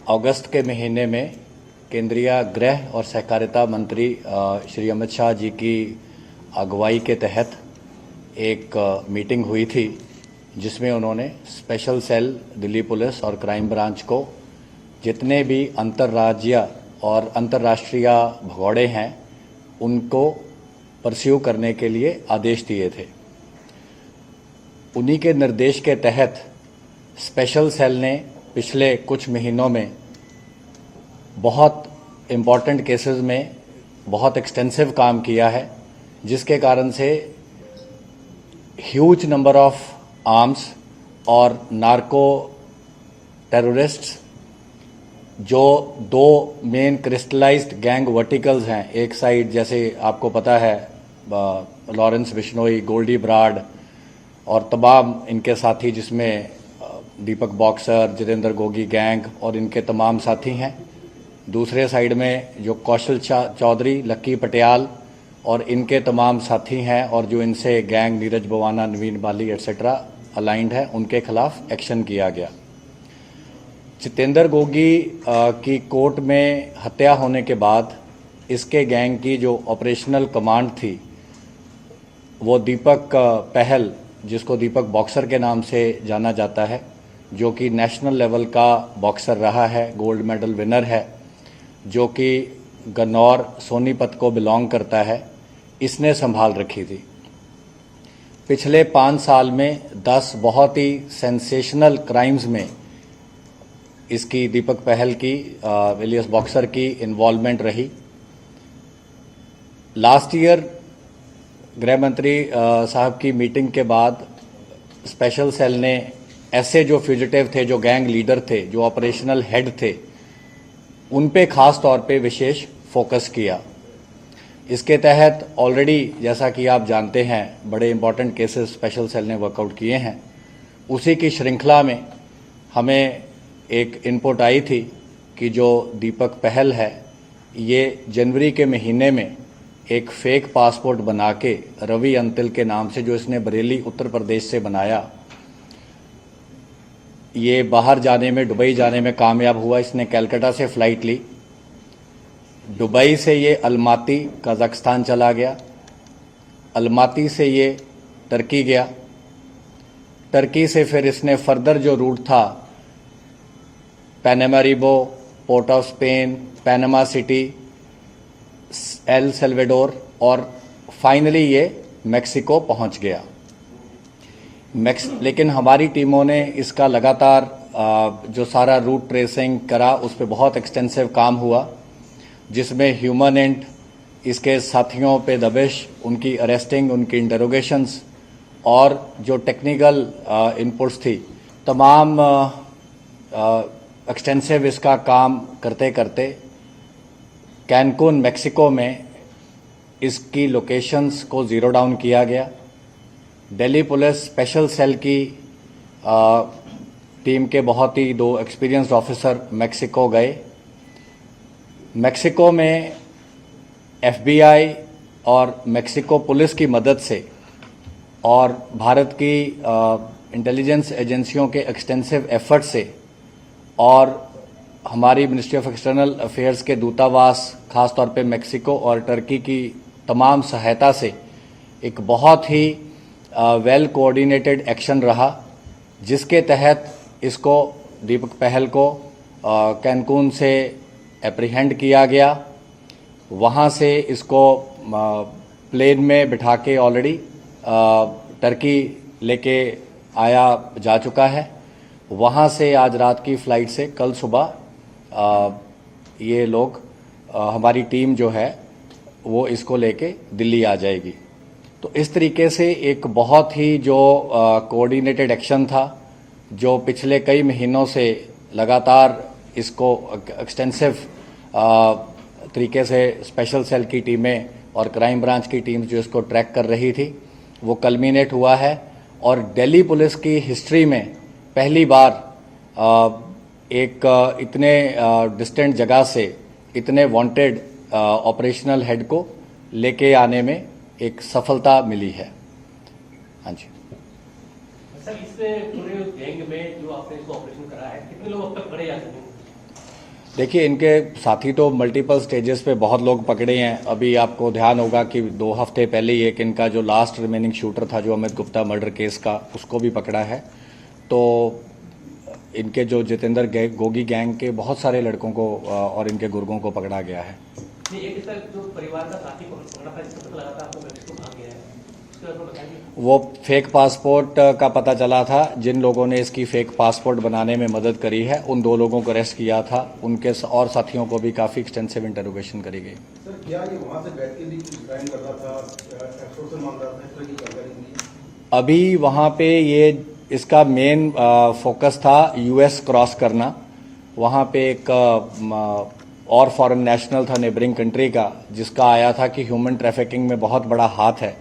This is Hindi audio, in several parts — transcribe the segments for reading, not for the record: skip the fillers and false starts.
अगस्त के महीने में केंद्रीय गृह और सहकारिता मंत्री श्री अमित शाह जी की अगुवाई के तहत एक मीटिंग हुई थी, जिसमें उन्होंने स्पेशल सेल, दिल्ली पुलिस और क्राइम ब्रांच को जितने भी अंतर्राज्यीय और अंतर्राष्ट्रीय भगौड़े हैं उनको परस्यू करने के लिए आदेश दिए थे। उन्हीं के निर्देश के तहत स्पेशल सेल ने पिछले कुछ महीनों में बहुत इम्पॉर्टेंट केसेस में बहुत एक्सटेंसिव काम किया है, जिसके कारण से ह्यूज नंबर ऑफ आर्म्स और नार्को टेररिस्ट्स, जो दो मेन क्रिस्टलाइज्ड गैंग वर्टिकल्स हैं, एक साइड जैसे आपको पता है लॉरेंस बिश्नोई, गोल्डी ब्राड और तमाम इनके साथी, जिसमें दीपक बॉक्सर, जितेंद्र गोगी गैंग और इनके तमाम साथी हैं। दूसरे साइड में जो कौशल चौधरी, लक्की पटियाल और इनके तमाम साथी हैं, और जो इनसे गैंग नीरज बवाना, नवीन बाली एटसेट्रा अलाइंड है, उनके खिलाफ एक्शन किया गया। जितेंद्र गोगी की कोर्ट में हत्या होने के बाद इसके गैंग की जो ऑपरेशनल कमांड थी वो दीपक पहल, जिसको दीपक बॉक्सर के नाम से जाना जाता है, जो कि नेशनल लेवल का बॉक्सर रहा है, गोल्ड मेडल विनर है, जो कि गन्नौर सोनीपत को बिलोंग करता है, इसने संभाल रखी थी। पिछले 5 साल में 10 बहुत ही सेंसेशनल क्राइम्स में इसकी, दीपक पहल की, इलियस बॉक्सर की इन्वॉल्वमेंट रही। लास्ट ईयर गृह मंत्री साहब की मीटिंग के बाद स्पेशल सेल ने ऐसे जो फ्यूजिटिव थे, जो गैंग लीडर थे, जो ऑपरेशनल हेड थे, उन पे खास तौर पे विशेष फोकस किया। इसके तहत ऑलरेडी, जैसा कि आप जानते हैं, बड़े इंपॉर्टेंट केसेस स्पेशल सेल ने वर्कआउट किए हैं। उसी की श्रृंखला में हमें एक इनपुट आई थी कि जो दीपक पहल है, ये जनवरी के महीने में एक फेक पासपोर्ट बना के रवि अंतिल के नाम से, जो इसने बरेली उत्तर प्रदेश से बनाया, ये बाहर जाने में, दुबई जाने में कामयाब हुआ। इसने कलकत्ता से फ़्लाइट ली, दुबई से ये अलमाती कजाकिस्तान चला गया, अलमाती से ये टर्की गया, टर्की से फिर इसने फर्दर जो रूट था Paramaribo, Port of Spain, Panama City, El Salvador और फाइनली ये मेक्सिको पहुंच गया। लेकिन हमारी टीमों ने इसका लगातार जो सारा रूट ट्रेसिंग करा, उस पर बहुत एक्सटेंसिव काम हुआ, जिसमें ह्यूमन एंड इसके साथियों पे दबिश, उनकी अरेस्टिंग, उनकी इंटरोगेशंस और जो टेक्निकल इनपुट्स थी, तमाम एक्सटेंसिव इसका काम करते करते कैनकून मेक्सिको में इसकी लोकेशंस को ज़ीरो डाउन किया गया। दिल्ली पुलिस स्पेशल सेल की टीम के बहुत ही 2 एक्सपीरियंस्ड ऑफिसर मेक्सिको गए। मेक्सिको में FBI और मेक्सिको पुलिस की मदद से और भारत की इंटेलिजेंस एजेंसियों के एक्सटेंसिव एफर्ट से और हमारी मिनिस्ट्री ऑफ एक्सटर्नल अफेयर्स के दूतावास, खास तौर पे मेक्सिको और टर्की की तमाम सहायता से एक बहुत ही वेल कोऑर्डिनेटेड एक्शन रहा, जिसके तहत इसको, दीपक पहल को कैनकून से एप्रीहेंड किया गया। वहाँ से इसको प्लेन में बिठा के ऑलरेडी टर्की लेके आया जा चुका है। वहाँ से आज रात की फ़्लाइट से कल सुबह ये लोग, हमारी टीम जो है वो इसको लेके दिल्ली आ जाएगी। तो इस तरीके से एक बहुत ही जो कोऑर्डिनेटेड एक्शन था, जो पिछले कई महीनों से लगातार इसको एक्सटेंसिव तरीके से स्पेशल सेल की टीमें और क्राइम ब्रांच की टीम जो इसको ट्रैक कर रही थी, वो कल्मिनेट हुआ है। और दिल्ली पुलिस की हिस्ट्री में पहली बार एक इतने डिस्टेंट जगह से इतने वांटेड ऑपरेशनल हेड को लेके आने में एक सफलता मिली है। हाँ जी सर, इससे पूरे गैंग में जो आपने इसको ऑपरेशन करा है, कितने लोग अब तक पकड़े जा चुके हैं? देखिए, इनके साथी तो मल्टीपल स्टेजेस पे बहुत लोग पकड़े हैं। अभी आपको ध्यान होगा कि 2 हफ्ते पहले ही एक इनका जो लास्ट रिमेनिंग शूटर था जो अमित गुप्ता मर्डर केस का, उसको भी पकड़ा है। तो इनके जो जितेंद्र गोगी गैंग के बहुत सारे लड़कों को और इनके गुर्गों को पकड़ा गया है। एक इसका जो परिवार का साथी पकड़ा था, जिसका पता लगा था आपको मैक्सिको भाग गया है, उसके बारे में बताइए। वो फेक पासपोर्ट का पता चला था। जिन लोगों ने इसकी फेक पासपोर्ट बनाने में मदद करी है, उन 2 लोगों को अरेस्ट किया था। उनके और साथियों को भी काफ़ी एक्सटेंसिव इंटरोगेशन करी गई। सर, क्या ये वहाँ से बैठ के भी कुछ क्राइम कर रहा था, एक्सटॉर्शन मांग रहा था, इस तरह की जानकारी मिली? अभी वहाँ पे ये इसका मेन फोकस था यूएस क्रॉस करना। वहाँ पे एक और फॉरेन नेशनल था नेबरिंग कंट्री का, जिसका आया था कि ह्यूमन ट्रैफिकिंग में बहुत बड़ा हाथ है,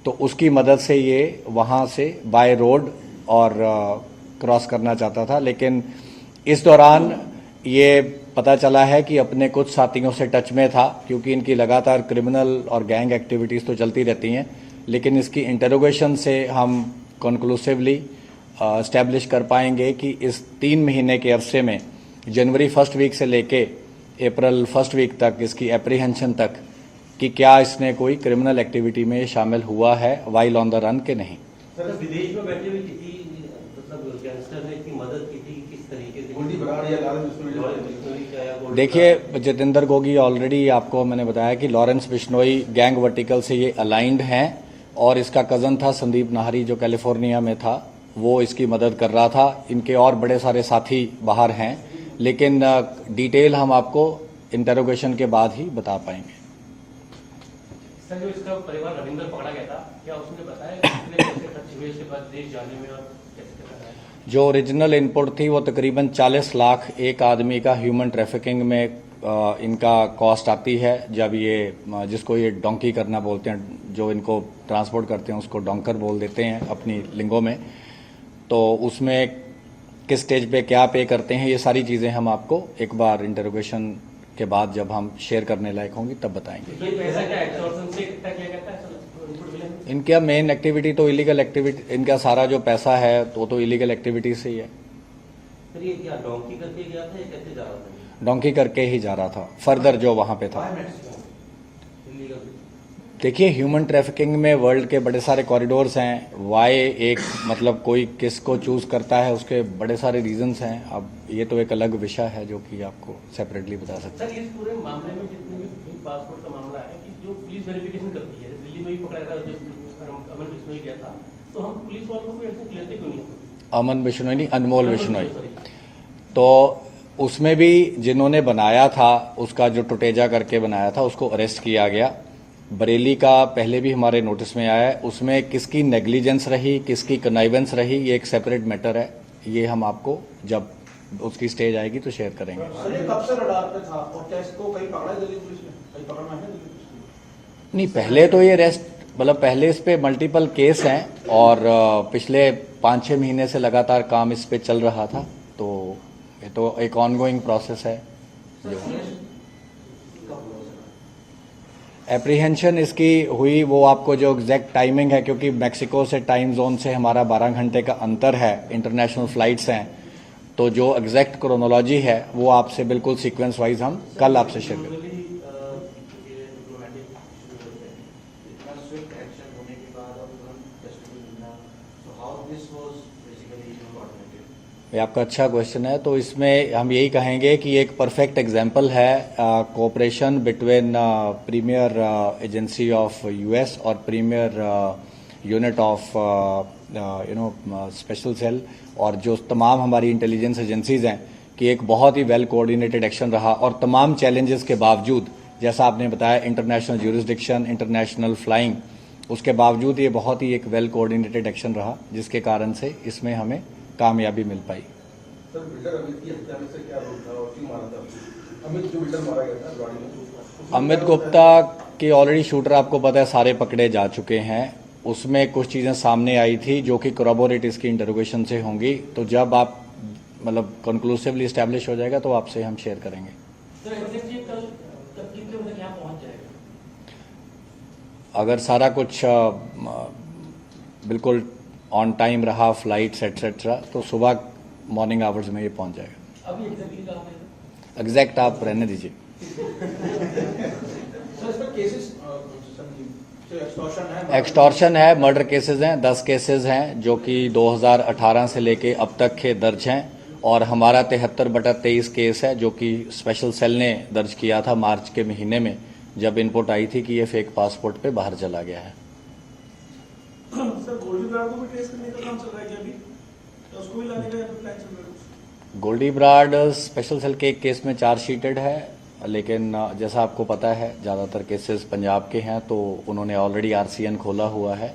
तो उसकी मदद से ये वहाँ से बाय रोड और क्रॉस करना चाहता था। लेकिन इस दौरान ये पता चला है कि अपने कुछ साथियों से टच में था, क्योंकि इनकी लगातार क्रिमिनल और गैंग एक्टिविटीज़ तो चलती रहती हैं। लेकिन इसकी इंटरोगेशन से हम कंक्लूसिवली एस्टैब्लिश कर पाएंगे कि इस 3 महीने के अरसे में जनवरी फर्स्ट वीक से लेके अप्रैल फर्स्ट वीक तक, इसकी एप्रीहेंशन तक, कि क्या इसने कोई क्रिमिनल एक्टिविटी में शामिल हुआ है वाइल ऑन द रन के नहीं। सर, विदेश में बैठे हुए किसी मतलब गैंगस्टर ने इतनी मदद की थी, किस तरीके से? गोल्डी बराड़ या लॉरेंस बिश्नोई? देखिए, जितेंद्र गोगी ऑलरेडी आपको मैंने बताया कि लॉरेंस बिश्नोई गैंग वर्टिकल से ये अलाइंड हैं, और इसका कज़न था संदीप नाहरी जो कैलिफोर्निया में था, वो इसकी मदद कर रहा था। इनके और बड़े सारे साथी बाहर हैं, लेकिन डिटेल हम आपको इंटरोगेशन के बाद ही बता पाएंगे। सर, जो इसका परिवार रविंदर पकड़ा गया था, क्या उसने बताया कि कितने पैसे खर्च हुए इसके बाद देश जाने में, और कैसे बताया? जो ओरिजिनल इनपुट थी वो तकरीबन 40 लाख एक आदमी का ह्यूमन ट्रैफिकिंग में इनका कॉस्ट आती है। जब ये जिसको ये डोंकी करना बोलते हैं, जो इनको ट्रांसपोर्ट करते हैं उसको डोंकर बोल देते हैं अपनी लिंगों में, तो उसमें किस स्टेज पे क्या पे करते हैं, ये सारी चीज़ें हम आपको एक बार इंटरोगेशन के बाद जब हम शेयर करने लायक होंगी तब बताएंगे। ये पैसा क्या एक्सटॉर्शन से इकट्ठा किया गया था? इनपुट मिला? इनका मेन एक्टिविटी तो इलीगल एक्टिविटी, इनका सारा जो पैसा है तो इलीगल एक्टिविटी से ही है। सर, ये क्या डोंकी करके गया था या कैसे जा रहा था? डोंकी करके ही जा रहा था फर्दर जो वहां पे था। इलीगल? देखिए, ह्यूमन ट्रैफिकिंग में वर्ल्ड के बड़े सारे कॉरिडोर्स हैं। वाई एक मतलब कोई किसको चूज करता है, उसके बड़े सारे रीजंस हैं। अब ये तो एक अलग विषय है जो कि आपको सेपरेटली बता सकते हैं। सर, इस पूरे मामले में जितने भी पासपोर्ट का मामला है कि जो पुलिस वेरिफिकेशन करती है, दिल्ली में भी पकड़ा था जब अमन बिश्नोई गया था, तो हम पुलिस वालों को ऐसे लेते क्यों नहीं? अमन बिश्नोई नहीं, अनमोल बिश्नोई। तो उसमें भी जिन्होंने बनाया था, उसका जो टुटेजा करके बनाया था, उसको अरेस्ट किया गया। बरेली का पहले भी हमारे नोटिस में आया है। उसमें किसकी नेग्लिजेंस रही, किसकी कनाइवेंस रही, ये एक सेपरेट मैटर है। ये हम आपको जब उसकी स्टेज आएगी तो शेयर करेंगे। सर, ये कब से रडार पे था और क्या इसको कहीं पकड़ा है दिल्ली पुलिस ने? कहीं पकड़ना है दिल्ली पुलिस ने? नहीं, पहले तो ये पहले इस पे मल्टीपल केस हैं, और पिछले 5-6 महीने से लगातार काम इस पे चल रहा था। तो ये तो एक ऑनगोइंग प्रोसेस है। एप्रीहेंशन इसकी हुई, वो आपको जो एग्जैक्ट टाइमिंग है, क्योंकि मैक्सिको से टाइम जोन से हमारा 12 घंटे का अंतर है, इंटरनेशनल फ्लाइट्स हैं, तो जो एग्जैक्ट क्रोनोलॉजी है वो आपसे बिल्कुल सीक्वेंस वाइज हम कल आपसे शेयर करेंगे। ये आपका अच्छा क्वेश्चन है। तो इसमें हम यही कहेंगे कि एक परफेक्ट एग्जांपल है cooperation between premier agency of US और premier unit of special cell, और जो तमाम हमारी इंटेलिजेंस एजेंसीज हैं, कि एक बहुत ही वेल कोऑर्डिनेटेड एक्शन रहा। और तमाम चैलेंजेस के बावजूद, जैसा आपने बताया, इंटरनेशनल ज्यूरिसडिक्शन, इंटरनेशनल फ्लाइंग, उसके बावजूद ये बहुत ही एक वेल कोऑर्डिनेटेड एक्शन रहा, जिसके कारण से इसमें हमें कामयाबी मिल पाई। सर, बिल्डर अमित की हत्या में से क्या रोल था और क्यों मारा था? अमित जो बिल्डर मारा गया था गाड़ी में, अमित गुप्ता के ऑलरेडी शूटर आपको पता है सारे पकड़े जा चुके हैं। उसमें कुछ चीज़ें सामने आई थी जो कि कोरबोरेट इसकी इंटरोगेशन से होंगी। तो जब आप मतलब कंक्लूसिवली इस्टेब्लिश हो जाएगा तो आपसे हम शेयर करेंगे। सर, एग्जैक्टली कल कितने बजे यहाँ पहुँच जाएगा? अगर सारा कुछ बिल्कुल ऑन टाइम रहा, फ्लाइट्स एटसेट्रा, तो सुबह मॉर्निंग आवर्स में ये पहुंच जाएगा। अभी एग्जैक्टली कहाँ पे? एग्जैक्ट आप रहने दीजिए। सर इसमें केसेस एक्सटॉर्शन है, एक्सटॉर्शन है, मर्डर केसेस हैं, 10 केसेस हैं जो कि 2018 से लेके अब तक के दर्ज हैं, और हमारा 73/23 केस है जो कि स्पेशल सेल ने दर्ज किया था मार्च के महीने में, जब इनपुट आई थी कि ये फेक पासपोर्ट पे बाहर चला गया है। सर गोल्डी ब्राड को भी ट्रेस करने का काम चल रहा है क्या अभी? तो उसको भी लाने का प्लान चल रहा है? गोल्डी ब्राड स्पेशल सेल के एक केस में चार्जशीटेड है, लेकिन जैसा आपको पता है ज़्यादातर केसेस पंजाब के हैं, तो उन्होंने ऑलरेडी RCN खोला हुआ है